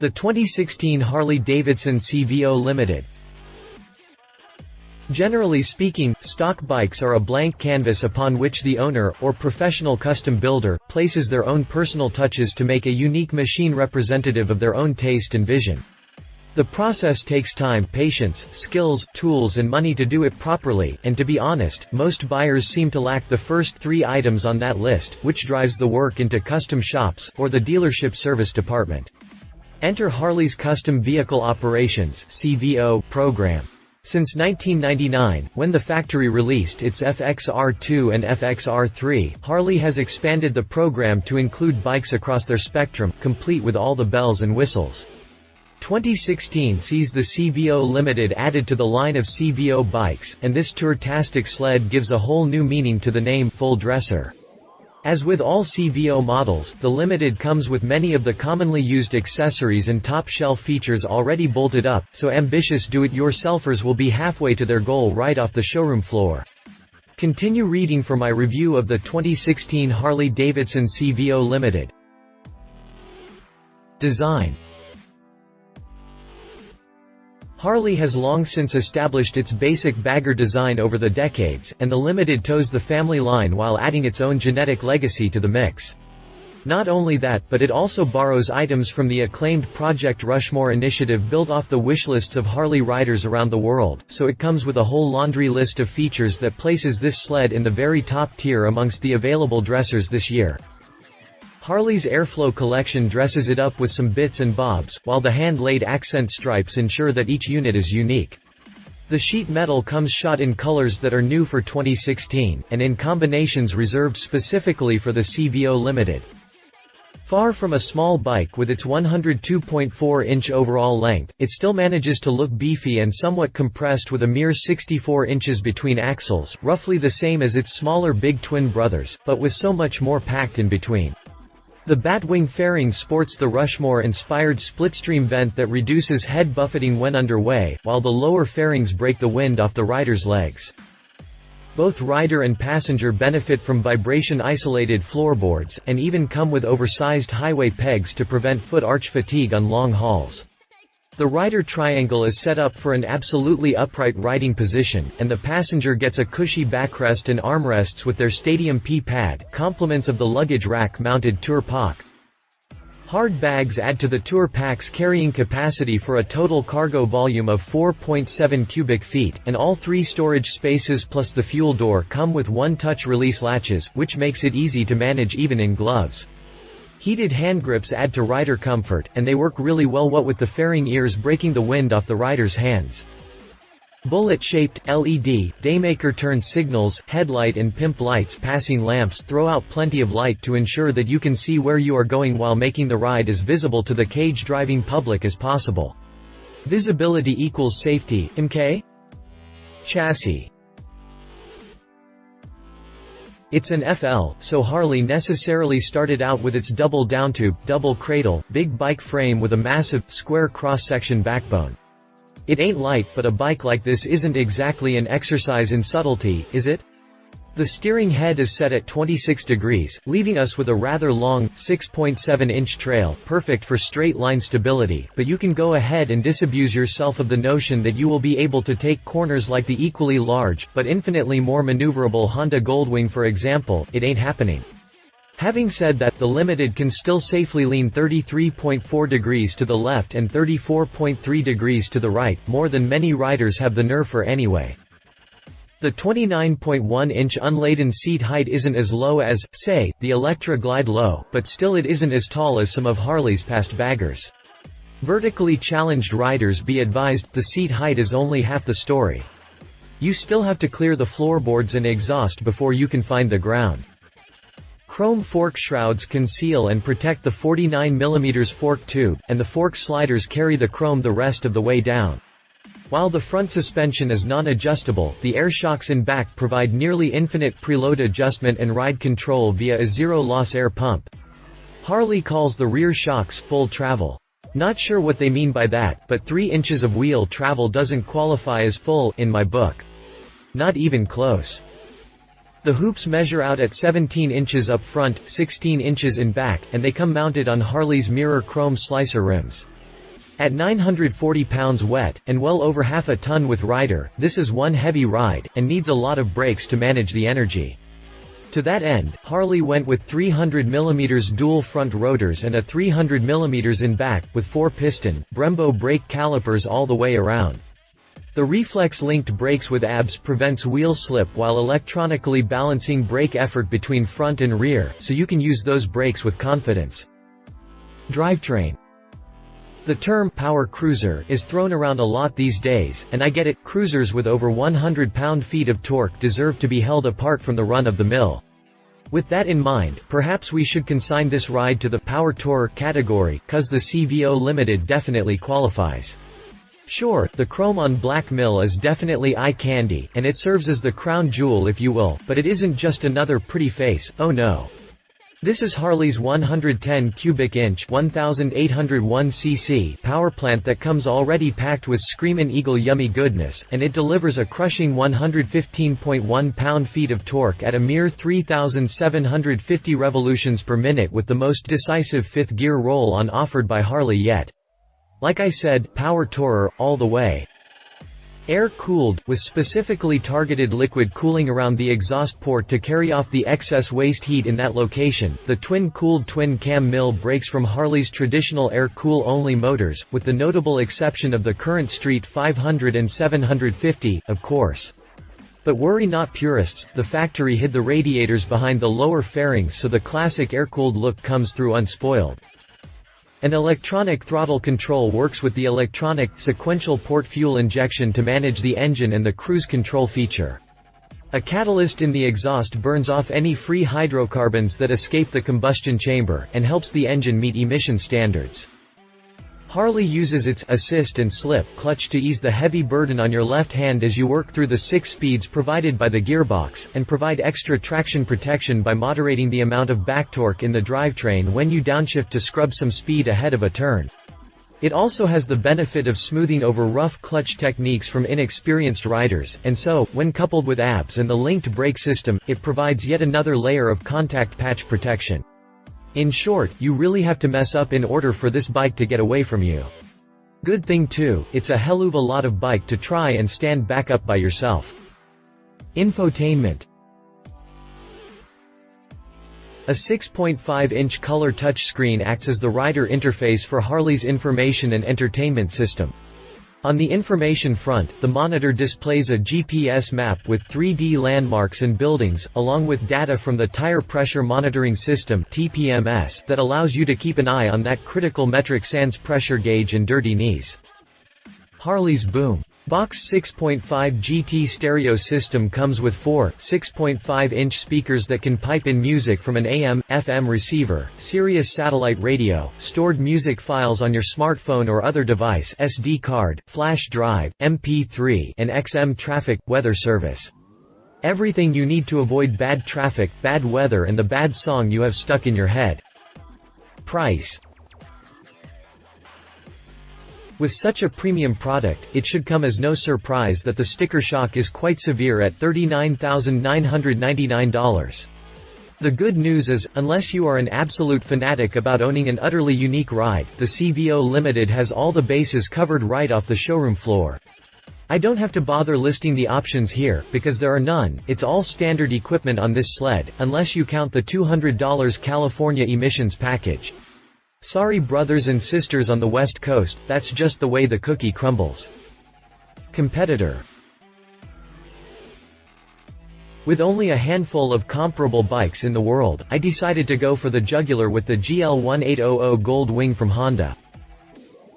The 2016 Harley-Davidson CVO Limited. Generally speaking, stock bikes are a blank canvas upon which the owner, or professional custom builder, places their own personal touches to make a unique machine representative of their own taste and vision. The process takes time, patience, skills, tools and money to do it properly, and to be honest, most buyers seem to lack the first 3 items on that list, which drives the work into custom shops, or the dealership service department. Enter Harley's Custom Vehicle Operations (CVO) program. Since 1999, when the factory released its FXR2 and FXR3, Harley has expanded the program to include bikes across their spectrum, complete with all the bells and whistles. 2016 sees the CVO Limited added to the line of CVO bikes, and this tour-tastic sled gives a whole new meaning to the name full dresser. As with all CVO models, the Limited comes with many of the commonly used accessories and top-shelf features already bolted up, so ambitious do-it-yourselfers will be halfway to their goal right off the showroom floor. Continue reading for my review of the 2016 Harley-Davidson CVO Limited. Design. Harley has long since established its basic bagger design over the decades, and the Limited toes the family line while adding its own genetic legacy to the mix. Not only that, but it also borrows items from the acclaimed Project Rushmore initiative built off the wishlists of Harley riders around the world, so it comes with a whole laundry list of features that places this sled in the very top tier amongst the available dressers this year. Harley's Airflow collection dresses it up with some bits and bobs, while the hand-laid accent stripes ensure that each unit is unique. The sheet metal comes shot in colors that are new for 2016, and in combinations reserved specifically for the CVO Limited. Far from a small bike with its 102.4-inch overall length, it still manages to look beefy and somewhat compressed with a mere 64 inches between axles, roughly the same as its smaller big twin brothers, but with so much more packed in between. The Batwing Fairing sports the Rushmore-inspired splitstream vent that reduces head buffeting when underway, while the lower fairings break the wind off the rider's legs. Both rider and passenger benefit from vibration-isolated floorboards, and even come with oversized highway pegs to prevent foot arch fatigue on long hauls. The rider triangle is set up for an absolutely upright riding position, and the passenger gets a cushy backrest and armrests with their Stadium P pad, complements of the luggage rack-mounted Tour Pack. Hard bags add to the Tour Pack's carrying capacity for a total cargo volume of 4.7 cubic feet, and all 3 storage spaces plus the fuel door come with one-touch release latches, which makes it easy to manage even in gloves. Heated hand grips add to rider comfort, and they work really well what with the fairing ears breaking the wind off the rider's hands. Bullet-shaped, LED, daymaker turn signals, headlight and pimp lights passing lamps throw out plenty of light to ensure that you can see where you are going while making the ride as visible to the cage-driving public as possible. Visibility equals safety, MK? Chassis. It's an FL, so Harley necessarily started out with its double downtube, double cradle, big bike frame with a massive, square cross-section backbone. It ain't light, but a bike like this isn't exactly an exercise in subtlety, is it? The steering head is set at 26 degrees, leaving us with a rather long, 6.7-inch trail, perfect for straight-line stability, but you can go ahead and disabuse yourself of the notion that you will be able to take corners like the equally large, but infinitely more maneuverable Honda Goldwing for example. It ain't happening. Having said that, the Limited can still safely lean 33.4 degrees to the left and 34.3 degrees to the right, more than many riders have the nerve for anyway. The 29.1-inch unladen seat height isn't as low as, say, the Electra Glide Low, but still it isn't as tall as some of Harley's past baggers. Vertically challenged riders be advised, the seat height is only half the story. You still have to clear the floorboards and exhaust before you can find the ground. Chrome fork shrouds conceal and protect the 49mm fork tube, and the fork sliders carry the chrome the rest of the way down. While the front suspension is non-adjustable, the air shocks in back provide nearly infinite preload adjustment and ride control via a zero-loss air pump. Harley calls the rear shocks full travel. Not sure what they mean by that, but 3 inches of wheel travel doesn't qualify as full, in my book. Not even close. The hoops measure out at 17 inches up front, 16 inches in back, and they come mounted on Harley's mirror chrome slicer rims. At 940 pounds wet, and well over half a ton with rider, this is one heavy ride, and needs a lot of brakes to manage the energy. To that end, Harley went with 300mm dual front rotors and a 300mm in back, with 4-piston, Brembo brake calipers all the way around. The reflex-linked brakes with ABS prevents wheel slip while electronically balancing brake effort between front and rear, so you can use those brakes with confidence. Drivetrain. The term power cruiser is thrown around a lot these days, and I get it. Cruisers with over 100 pound-feet of torque deserve to be held apart from the run-of-the-mill. With that in mind, perhaps we should consign this ride to the power tourer category, cause the CVO Limited definitely qualifies. Sure, the chrome on black mill is definitely eye candy, and it serves as the crown jewel if you will, but it isn't just another pretty face, oh no. This is Harley's 110 cubic inch 1801 cc power plant that comes already packed with Screamin' Eagle yummy goodness, and it delivers a crushing 115.1 pound-feet of torque at a mere 3,750 revolutions per minute with the most decisive fifth gear roll-on offered by Harley yet. Like I said, power tourer, all the way. Air-cooled, with specifically targeted liquid cooling around the exhaust port to carry off the excess waste heat in that location, the twin-cooled twin-cam mill breaks from Harley's traditional air-cool-only motors, with the notable exception of the current Street 500 and 750, of course. But worry not purists, the factory hid the radiators behind the lower fairings so the classic air-cooled look comes through unspoiled. An electronic throttle control works with the electronic, sequential port fuel injection to manage the engine and the cruise control feature. A catalyst in the exhaust burns off any free hydrocarbons that escape the combustion chamber, and helps the engine meet emission standards. Harley uses its assist and slip clutch to ease the heavy burden on your left hand as you work through the 6 speeds provided by the gearbox, and provide extra traction protection by moderating the amount of back torque in the drivetrain when you downshift to scrub some speed ahead of a turn. It also has the benefit of smoothing over rough clutch techniques from inexperienced riders, and so, when coupled with ABS and the linked brake system, it provides yet another layer of contact patch protection. In short, you really have to mess up in order for this bike to get away from you. Good thing too, it's a hell of a lot of bike to try and stand back up by yourself. Infotainment. A 6.5-inch color touchscreen acts as the rider interface for Harley's information and entertainment system. On the information front, the monitor displays a GPS map with 3D landmarks and buildings, along with data from the Tire Pressure Monitoring System (TPMS) that allows you to keep an eye on that critical metric sans pressure gauge and dirty knees. Harley's Boom Box 6.5 GT stereo system comes with 4 6.5-inch speakers that can pipe in music from an AM/FM receiver, Sirius satellite radio, stored music files on your smartphone or other device, SD card, flash drive, MP3, and XM traffic, weather service. Everything you need to avoid bad traffic, bad weather and the bad song you have stuck in your head. Price. With such a premium product, it should come as no surprise that the sticker shock is quite severe at $39,999. The good news is, unless you are an absolute fanatic about owning an utterly unique ride, the CVO Limited has all the bases covered right off the showroom floor. I don't have to bother listing the options here, because there are none. It's all standard equipment on this sled, unless you count the $200 California emissions package. Sorry brothers and sisters on the West Coast, that's just the way the cookie crumbles. Competitor. With only a handful of comparable bikes in the world, I decided to go for the jugular with the GL1800 Gold Wing from Honda.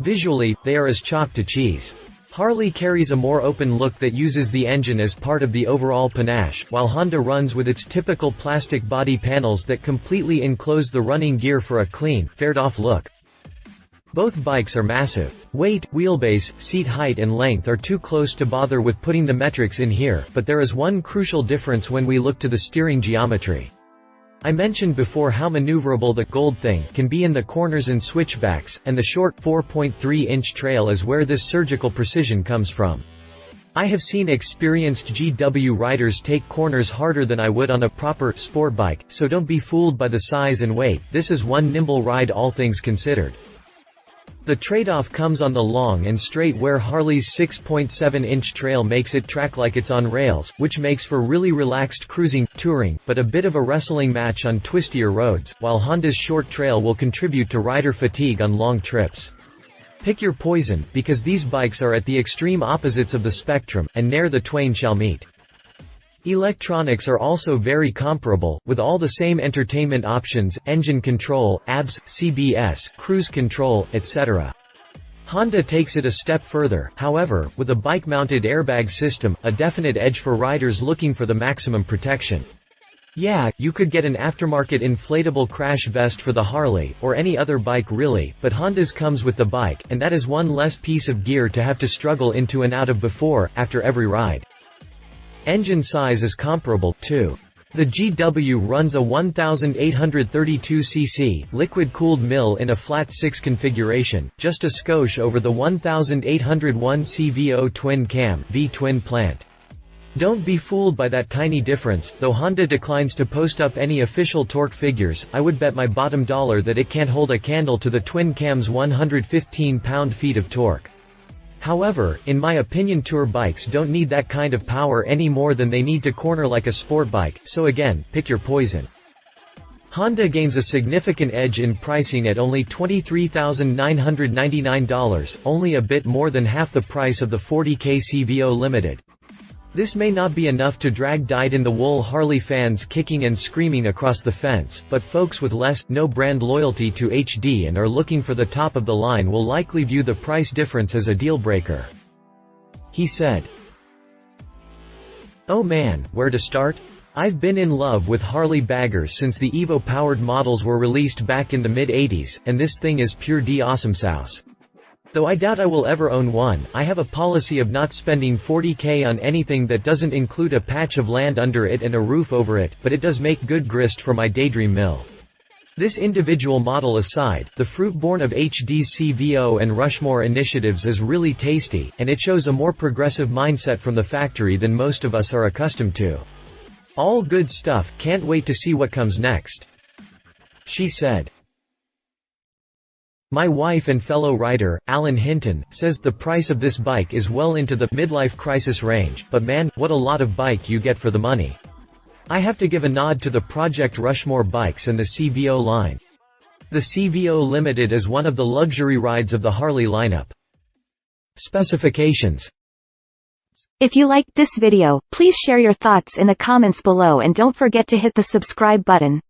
Visually, they are as chalk to cheese. Harley carries a more open look that uses the engine as part of the overall panache, while Honda runs with its typical plastic body panels that completely enclose the running gear for a clean, fared-off look. Both bikes are massive. Weight, wheelbase, seat height and length are too close to bother with putting the metrics in here, but there is one crucial difference when we look to the steering geometry. I mentioned before how maneuverable the Gold Thing can be in the corners and switchbacks, and the short, 4.3-inch trail is where this surgical precision comes from. I have seen experienced GW riders take corners harder than I would on a proper, sport bike, so don't be fooled by the size and weight, this is one nimble ride all things considered. The trade-off comes on the long and straight where Harley's 6.7-inch trail makes it track like it's on rails, which makes for really relaxed cruising, touring, but a bit of a wrestling match on twistier roads, while Honda's short trail will contribute to rider fatigue on long trips. Pick your poison, because these bikes are at the extreme opposites of the spectrum, and ne'er the twain shall meet. Electronics are also very comparable, with all the same entertainment options, engine control, ABS, CBS, cruise control, etc. Honda takes it a step further, however, with a bike-mounted airbag system, a definite edge for riders looking for the maximum protection. Yeah, you could get an aftermarket inflatable crash vest for the Harley, or any other bike really, but Honda's comes with the bike, and that is one less piece of gear to have to struggle into and out of before, after every ride. Engine size is comparable, too. The GW runs a 1832cc, liquid-cooled mill in a flat 6 configuration, just a skosh over the 1801 CVO twin-cam V-twin plant. Don't be fooled by that tiny difference, though Honda declines to post up any official torque figures. I would bet my bottom dollar that it can't hold a candle to the twin-cam's 115 pound-feet of torque. However, in my opinion, tour bikes don't need that kind of power any more than they need to corner like a sport bike, so again, pick your poison. Honda gains a significant edge in pricing at only $23,999, only a bit more than half the price of the 40K CVO Limited. This may not be enough to drag dyed-in-the-wool Harley fans kicking and screaming across the fence, but folks with no brand loyalty to HD and are looking for the top of the line will likely view the price difference as a deal-breaker. He said. Oh man, where to start? I've been in love with Harley baggers since the Evo-powered models were released back in the mid-80s, and this thing is pure awesome sauce. Though I doubt I will ever own one, I have a policy of not spending $40K on anything that doesn't include a patch of land under it and a roof over it, but it does make good grist for my daydream mill. This individual model aside, the fruit born of HD's CVO and Rushmore initiatives is really tasty, and it shows a more progressive mindset from the factory than most of us are accustomed to. All good stuff, can't wait to see what comes next. She said. My wife and fellow writer, Alan Hinton, says the price of this bike is well into the midlife crisis range, but man, what a lot of bike you get for the money. I have to give a nod to the Project Rushmore bikes and the CVO line. The CVO Limited is one of the luxury rides of the Harley lineup. Specifications. If you liked this video, please share your thoughts in the comments below and don't forget to hit the subscribe button.